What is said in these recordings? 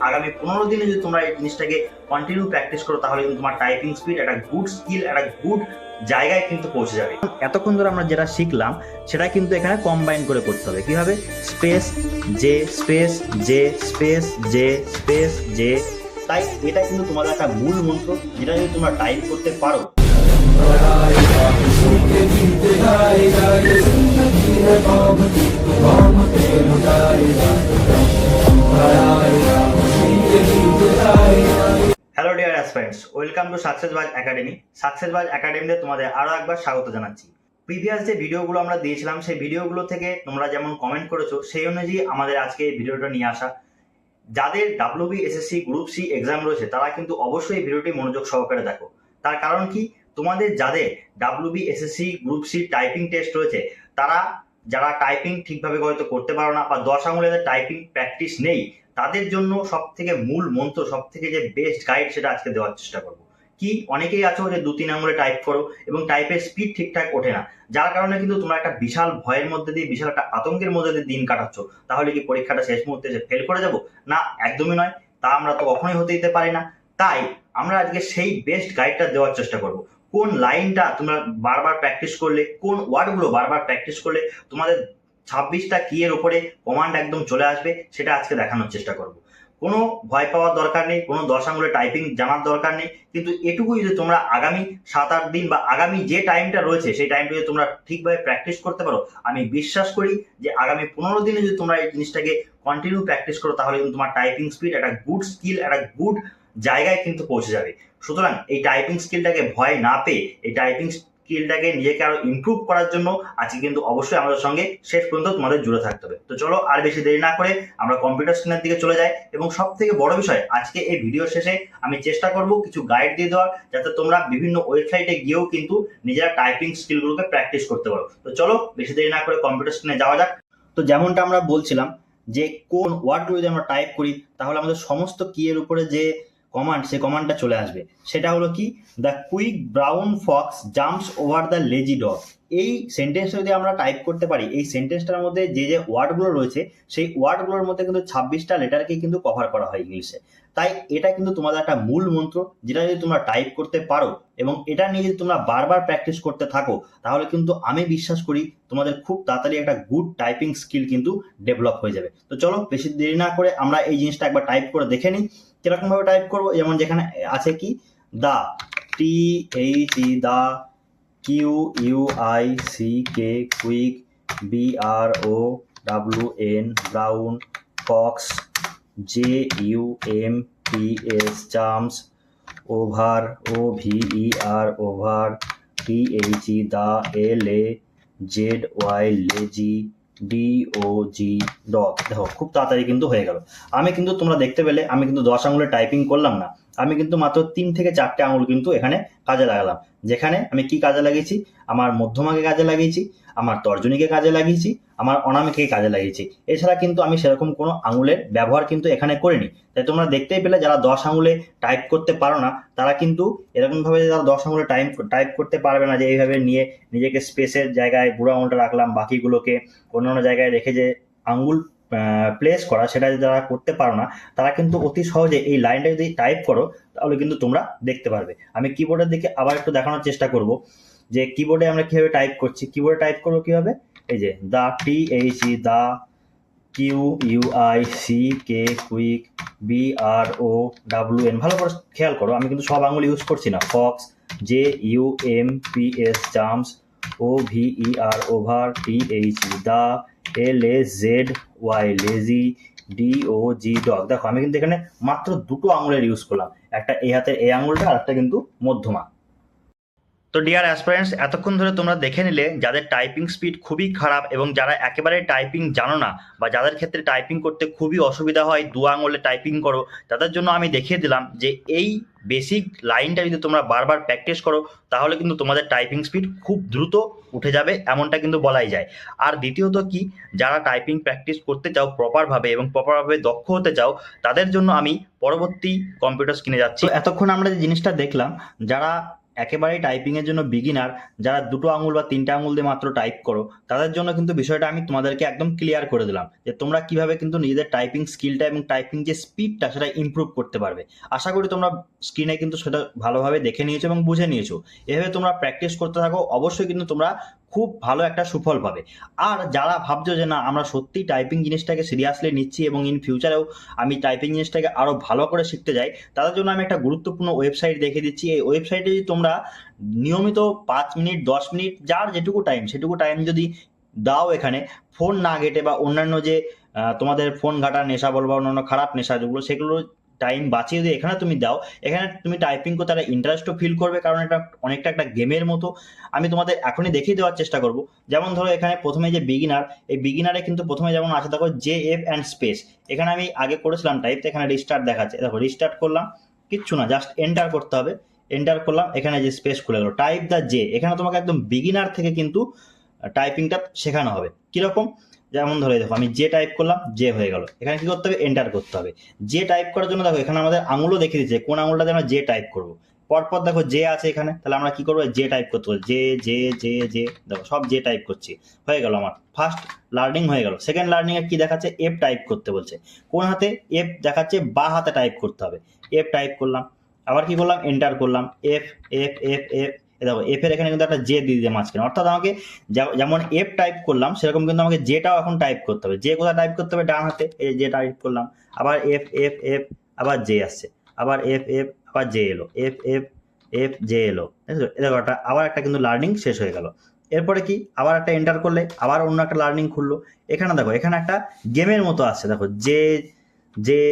আগামী 15 দিনে যদি তোমরা এই জিনিসটাকে কন্টিনিউ প্র্যাকটিস করো তাহলে কিন্তু তোমার টাইপিং স্পিড একটা গুড স্কিল, একটা গুড জায়গায় কিন্তু পৌঁছে যাবে। এতক্ষণ ধরে আমরা যেটা শিখলাম সেটা কিন্তু এখানে কম্বাইন করে করতে হবে। কিভাবে? Space J space J space J space J. তাই এটা কিন্তু তোমাদের একটা মূল মন্ত্র, যেটা যদি তোমরা টাইপ করতে পারো hello dear aspirants, welcome to Success Buzz Academy. Success Buzz একাডেমিতে তোমাদের আরও একবার স্বাগত জানাচ্ছি। প্রিভিয়াস যে ভিডিওগুলো আমরা দিয়েছিলাম সেই ভিডিওগুলো থেকে তোমরা যেমন কমেন্ট করেছো সেই অনুযায়ী আমাদের আজকে এই ভিডিওটা নিয়ে আসা। যাদের WBSSC গ্রুপ সি এক্সাম রয়েছে তারা কিন্তু অবশ্যই এই ভিডিওটি মনোযোগ সহকারে দেখো। তার কারণ কি, তোমাদের যাদের WBSSC group C typing test রয়েছে তারা যারা টাইপিং ঠিকভাবে হয়তো করতে পারো না বা 10 আঙুলের টাইপিং প্র্যাকটিস নেই, তাদের জন্য সব থেকে মূল মন্ত্র, সব থেকে যে বেস্ট গাইড সেটা আজকে দেওয়ার চেষ্টা করবো। কি, অনেকেই আছো যে 2-3 আঙুলে টাইপ করো এবং টাইপের স্পিড ঠিকঠাক ওঠে না, যার কারণে কিন্তু তোমরা একটা বিশাল ভয়ের মধ্যে দিয়ে, বিশাল একটা আতঙ্কের মধ্যে দিয়ে দিন কাটাচ্ছ। তাহলে কি পরীক্ষাটা শেষ মুহূর্তে এসে ফেল করে যাবো? না, একদমই নয়। তা আমরা তো কখনোই হতে দিতে পারি না। তাই আমরা আজকে সেই বেস্ট গাইডটা দেওয়ার চেষ্টা করব। কোন লাইনটা তোমরা বারবার প্র্যাকটিস করলে, কোন ওয়ার্ডগুলো বারবার প্র্যাকটিস করলে তোমাদের 26টা কি এর উপরে কমান্ড একদম চলে আসবে, সেটা আজকে দেখানোর চেষ্টা করব। কোনো ভয় পাওয়ার দরকার নেই, কোনো 10 আঙুলে টাইপিং জানার দরকার নেই, কিন্তু এটুকুই যদি তোমরা আগামী 7-8 দিন বা আগামী যে টাইমটা রয়েছে সেই টাইমটা যদি তোমরা ঠিকভাবে প্র্যাকটিস করতে পারো, আমি বিশ্বাস করি যে আগামী 15 দিনে যদি তোমরা এই জিনিসটাকে কন্টিনিউ প্র্যাকটিস করো তাহলে কিন্তু তোমার টাইপিং স্পিড একটা গুড স্কিল, একটা গুড জায়গায় কিন্তু পৌঁছে যাবে। সুতরাং এই টাইপিং স্কিলটাকে ভয় না পেয়ে, এই টাইপিং স্কিলটাকে নিজেকে আরো ইমপ্রুভ করার জন্য আজকে কিন্তু অবশ্যই আমাদের সঙ্গে শেষ পর্যন্ত তোমাদের জুড়ে থাকতে হবে। তো চলো আর বেশি দেরি না করে আমরা কম্পিউটার স্ক্রিনের দিকে চলে যাই। এবং সব থেকে বড় বিষয়, আজকে এই ভিডিও শেষে আমি চেষ্টা করব কিছু গাইড দিয়ে দেওয়ার, যাতে তোমরা বিভিন্ন ওয়েবসাইটে গিয়েও কিন্তু নিজেরা টাইপিং স্কিলগুলোকে প্র্যাকটিস করতে পারো। তো চলো বেশি দেরি না করে কম্পিউটার স্ক্রিনে যাওয়া যাক। তো যেমনটা আমরা বলছিলাম যে কোন ওয়ার্ডগুলো যদি আমরা টাইপ করি তাহলে আমাদের সমস্ত কি এর উপরে যে কমান্ড, সেই কমান্ডটা চলে আসবে। সেটা হলো কি, the quick brown Fox jumps over the lazy dog. এই সেন্টেন্সটা যদি আমরা টাইপ করতে পারি, এই সেন্টেন্সটার মধ্যে যে যে ওয়ার্ডগুলো রয়েছে সেই ওয়ার্ডগুলোর মধ্যে কিন্তু 26টা লেটারকে কিন্তু কভার করা হয় ইংলিশে। তাই এটা কিন্তু তোমাদের একটা মূল মন্ত্র, যেটা যদি তোমরা টাইপ করতে পারো এবং এটা নিয়ে যদি তোমরা বারবার প্র্যাকটিস করতে থাকো তাহলে কিন্তু আমি বিশ্বাস করি তোমাদের খুব তাড়াতাড়ি একটা গুড টাইপিং স্কিল কিন্তু ডেভেলপ হয়ে যাবে। তো চলো বেশি দেরি না করে আমরা এই জিনিসটা একবার টাইপ করে দেখে নিই কিরকম ভাবে টাইপ করবো। যেমন যেখানে আছে কি, the, THE, the, QUICK, quick, BROWN, brown, fox, JUMPS, jumps, over, OVER, over, THE, the, LAZY, lazy, DOG, dog. দেখো খুব তাড়াতাড়ি কিন্তু হয়ে গেল। আমি কিন্তু তোমরা দেখতে পেলে আমি কিন্তু 10 আঙুলে টাইপিং করলাম না, আমি কিন্তু মাত্র 3 থেকে 4টে আঙুল কিন্তু এখানে কাজে লাগালাম। যেখানে আমি কি কাজে লাগিয়েছি, আমার মধ্যমাকে কাজে লাগিয়েছি, আমার তর্জনীকে কাজে লাগিয়েছি, আমার অনামিকে কাজে লাগিয়েছি। এছাড়া কিন্তু আমি সেরকম কোনো আঙুলের ব্যবহার কিন্তু এখানে করিনি। তাই তোমরা দেখতেই পেলে যারা 10 আঙুলে টাইপ করতে পারো না তারা কিন্তু এরকম ভাবে যারা 10 আঙুলে টাইপ করতে পারবে না, যে এইভাবে নিয়ে নিজেকে স্পেসের জায়গায় বুড়ো আঙুলটা রাখলাম, বাকিগুলোকে অন্যান্য জায়গায় রেখে যে আঙ্গুল প্লেস করা, সেটা যারা করতে পারো না তারা কিন্তু অতি সহজে এই লাইনটা যদি টাইপ করো তাহলে কিন্তু তোমরা দেখতে পারবে। আমি কিবোর্ডের দিকে আবার একটু দেখানোর চেষ্টা করব যে কিবোর্ডে আমরা কিভাবে টাইপ করছি। কিবোর্ডে টাইপ করবো কিভাবে, এই যে the, THE, the, QUICK, quick, BROWN। ভালো করে খেয়াল করো, আমি কিন্তু সব আঙুল ইউজ করছি না। Fox, JUMPS, jumps, OVER, over, THE, the, LAZY, lazy, DOG, dog. দেখো আমি কিন্তু এখানে মাত্র 2টো আঙুলের ইউজ করলাম, একটা এই হাতের এই আঙুলটা আর একটা কিন্তু মধ্যমা। তো ডিয়ার অ্যাসপিরেন্টস, এতক্ষণ ধরে তোমরা দেখে নিলে যাদের টাইপিং স্পিড খুবই খারাপ এবং যারা একেবারে টাইপিং জানো না বা যাদের ক্ষেত্রে টাইপিং করতে খুবই অসুবিধা হয়, 2 আঙুলে টাইপিং করো, তাদের জন্য আমি দেখিয়ে দিলাম যে এই বেসিক লাইনটা যদি তোমরা বারবার প্র্যাকটিস করো তাহলে কিন্তু তোমাদের টাইপিং স্পিড খুব দ্রুত উঠে যাবে, এমনটা কিন্তু বলাই যায়। আর দ্বিতীয়ত কি, যারা টাইপিং প্র্যাকটিস করতে চাও প্রপারভাবে এবং প্রপারভাবে দক্ষ হতে চাও, তাদের জন্য আমি পরবর্তী কম্পিউটার স্ক্রিনে যাচ্ছি। এতক্ষণ আমরা যে জিনিসটা দেখলাম, যারা একেবারেই টাইপিংয়ের জন্য বিগিনার, যারা 2টো আঙুল বা 3টে আঙুল দিয়ে মাত্র টাইপ করো, তাদের জন্য কিন্তু বিষয়টা আমি তোমাদেরকে একদম ক্লিয়ার করে দিলাম যে তোমরা কিভাবে কিন্তু নিজেদের টাইপিং স্কিলটা এবং টাইপিং যে স্পিডটা সেটা ইমপ্রুভ করতে পারবে। আশা করি তোমরা স্ক্রিনে কিন্তু সেটা ভালোভাবে দেখে নিয়েছো এবং বুঝে নিয়েছো। এভাবে তোমরা প্র্যাকটিস করতে থাকো, অবশ্যই কিন্তু তোমরা খুব ভালো একটা সুফল পাবে। আর যারা ভাবছো যে না আমরা সত্যি টাইপিং জিনিসটাকে সিরিয়াসলি নিচ্ছি এবং ইন ফিউচারেও আমি টাইপিং জিনিসটাকে আরও ভালো করে শিখতে যাই, তাদের জন্য আমি একটা গুরুত্বপূর্ণ ওয়েবসাইট দেখে দিচ্ছি। এই ওয়েবসাইটে যদি তোমরা নিয়মিত 5 মিনিট 10 মিনিট যার যেটুকু টাইম সেটুকু টাইম যদি দাও, এখানে ফোন না ঘেটে বা অন্যান্য যে তোমাদের ফোন ঘাটার নেশা বলো বা অন্যান্য খারাপ নেশা যেগুলো, সেগুলো টাইম বাঁচিয়ে দিয়ে এখানে তুমি দাও, এখানে তুমি টাইপিং করতে একটা ইন্টারেস্টও ফিল করবে, কারণ এটা অনেকটা একটা গেমের মতো। আমি তোমাদের এখনই দেখিয়ে দেওয়ার চেষ্টা করব। যেমন ধরো এখানে প্রথমে যে বিগিনার, এই বিগিনারে কিন্তু প্রথমে যেমন আছে দেখো JF অ্যান্ড স্পেস, এখানে আমি আগে করেছিলাম টাইপ, এখানে রিস্টার্ট দেখাচ্ছে, দেখো রিস্টার্ট করলাম, কিচ্ছু না, জাস্ট এন্টার করতে হবে, এন্টার করলাম, এখানে যে স্পেস খুলে গেল, টাইপ দ্য জে, এখানে তোমাকে একদম বিগিনার থেকে কিন্তু টাইপিংটা শেখানো হবে। কিরকম, যেমন ধরে দেখো আমি যে টাইপ করলাম, যে হয়ে গেল, এখানে কি করতে হবে, এন্টার করতে হবে। যে টাইপ করার জন্য দেখো এখানে আমাদের আঙুলও দেখিয়ে দিচ্ছে কোন আঙুলটাতে আমরা যে টাইপ করবো। পরপর দেখো যে আছে এখানে, তাহলে আমরা কি করবো, যে টাইপ করতে হবে, যে যে যে যে, দেখো সব যে টাইপ করছি, হয়ে গেল আমার ফার্স্ট লার্নিং হয়ে গেল। সেকেন্ড লার্নিং এ কি দেখাচ্ছে, এফ টাইপ করতে বলছে, কোন হাতে, এফ দেখাচ্ছে বা হাতে টাইপ করতে হবে, এফ টাইপ করলাম, আবার কি করলাম, এন্টার করলাম, এফ এফ এফ এফ, দেখো এফ এর এখানে কিন্তু একটা জে দিয়ে দিতে মাঝখানে, অর্থাৎ আমাকে যেমন এফ টাইপ করলাম সেরকম কিন্তু আমাকে জেটাও এখন টাইপ করতে হবে। যে কোথায় টাইপ করতে হবে, ডান হাতে, এই যে টাইপ করলাম, আবার এফ এফ এফ, আবার জে আসছে, আবার এফ এফ, আবার জে এলো, এফ এফ এফ জে এলো, দেখো একটা আবার একটা কিন্তু লার্নিং শেষ হয়ে গেল। এরপরে কি, আবার একটা এন্টার করলে আবার অন্য একটা লার্নিং খুললো। এখানে দেখো এখানে একটা গেমের মতো আসছে, দেখো J J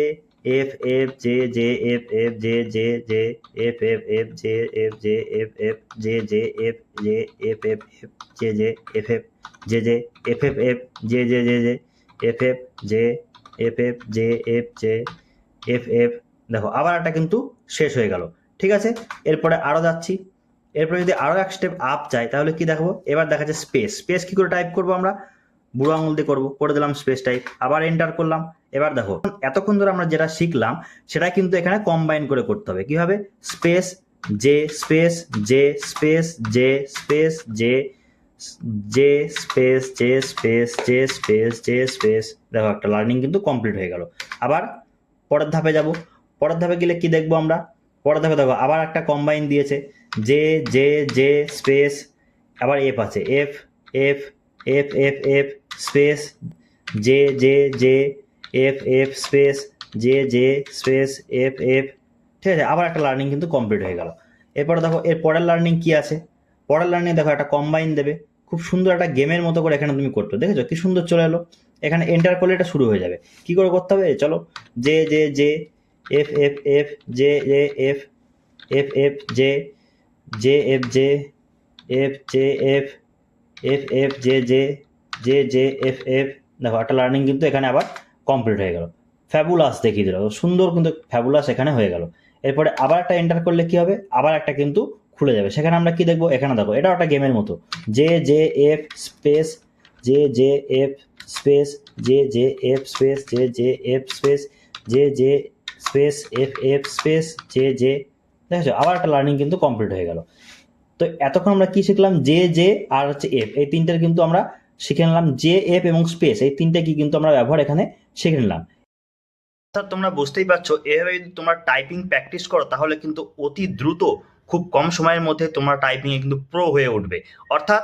F F J J F F J J J F F F J F J F F J J F J F F F J J F F J J F F F J J J J F F J F F J F J F F, দেখো আবার একটা কিন্তু শেষ হয়ে গেল। ঠিক আছে, এরপরে আরও যাচ্ছি, এরপরে যদি আরও এক স্টেপ আপ চাই তাহলে কি দেখবো, এবার দেখা যাচ্ছে স্পেস, স্পেস কি করে টাইপ করবো, আমরা বুড়ো আঙুল দিয়ে করবো, করে দিলাম স্পেস টাইপ, আবার এন্টার করলাম। এবার দেখো এতক্ষণ ধরে আমরা যেটা শিখলাম সেটা কিন্তু এখানে কম্বাইন করে করতে হবে। কিভাবে, space J space J space J space J J space J space J space J space, দেখো একটা লার্নিং কিন্তু কমপ্লিট হয়ে গেল। আবার পরের ধাপে যাব, পরের ধাপে গেলে কি দেখবো আমরা, পরের ধাপে দেখো আবার একটা কম্বাইন দিয়েছে, জে জে জে স্পেস, আবার এফ আছে, F F F F F space J J J F F space J J space F F, ঠিক আছে, আবার একটা লার্নিং কিন্তু কমপ্লিট হয়ে গেল। এরপরে দেখো এর পরের লার্নিং কি আছে, পরের লার্নিং দেখো একটা কম্বাইন দেবে, খুব সুন্দর একটা গেমের মতো করে এখানে তুমি করতে, দেখেছো কি সুন্দর চলে এলো। এখানে এন্টার করলে এটা শুরু হয়ে যাবে। কি করে করতে হবে, চলো, J J J F F F J J F F F J J F J F J F F F J J J J F F, দেখো একটা লার্নিং কিন্তু এখানে আবার কমপ্লিট হয়ে গেল। ফ্যাবুলাস দেখিয়ে দিল, সুন্দর কিন্তু ফ্যাবুলাস এখানে হয়ে গেল। এরপরে আবার একটা এন্টার করলে কি হবে, আবার একটা কিন্তু খুলে যাবে। সেখানে আমরা কি দেখবো, এখানে দেখো এটাও একটা গেমের মতো, J J F space J J F space J J F space J J F space J J space F F space J J, দেখেছো আবার একটা লার্নিং কিন্তু কমপ্লিট হয়ে গেল। তো এতক্ষণ আমরা কি শিখলাম, জে জে আর হচ্ছে এফ, এই তিনটার কিন্তু আমরা শিখে নিলাম, জে এফ এবং স্পেস এই তিনটে কি কিন্তু আমরা ব্যবহার এখানে শিখে নিলাম। অর্থাৎ তোমরা বুঝতেই পারছো, এভাবে যদি তোমরা টাইপিং প্র্যাকটিস করো তাহলে কিন্তু অতি দ্রুত খুব কম সময়ের মধ্যে তোমরা টাইপিংয়ে কিন্তু প্রো হয়ে উঠবে। অর্থাৎ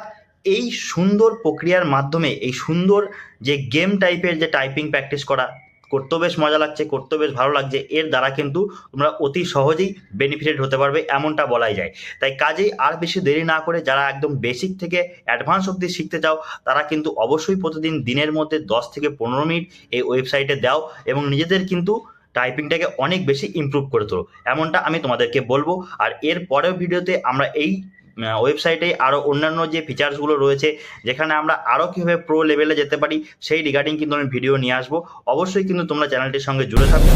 এই সুন্দর প্রক্রিয়ার মাধ্যমে, এই সুন্দর যে গেম টাইপের যে টাইপিং প্র্যাকটিস করা, করতেও বেশ মজা লাগছে, করতেও বেশ ভালো লাগছে, এর দ্বারা কিন্তু তোমরা অতি সহজেই বেনিফিটেড হতে পারবে, এমনটা বলাই যায়। তাই কাজেই আর বেশি দেরি না করে যারা একদম বেসিক থেকে অ্যাডভান্স অবধি শিখতে চাও তারা কিন্তু অবশ্যই প্রতিদিন দিনের মধ্যে 10 থেকে 15 মিনিট এই ওয়েবসাইটে দাও এবং নিজেদের কিন্তু টাইপিংটাকে অনেক বেশি ইমপ্রুভ করে তোলো, এমনটা আমি তোমাদেরকে বলবো। আর এর পরের ভিডিওতে আমরা এই ওয়েবসাইটে আরও অন্যান্য যে ফিচার্সগুলো রয়েছে, যেখানে আমরা আরও কীভাবে প্রো লেভেলে যেতে পারি সেই রিগার্ডিং কিন্তু আমি ভিডিও নিয়ে আসবো। অবশ্যই কিন্তু তোমরা চ্যানেলটির সঙ্গে জুড়ে থাকো।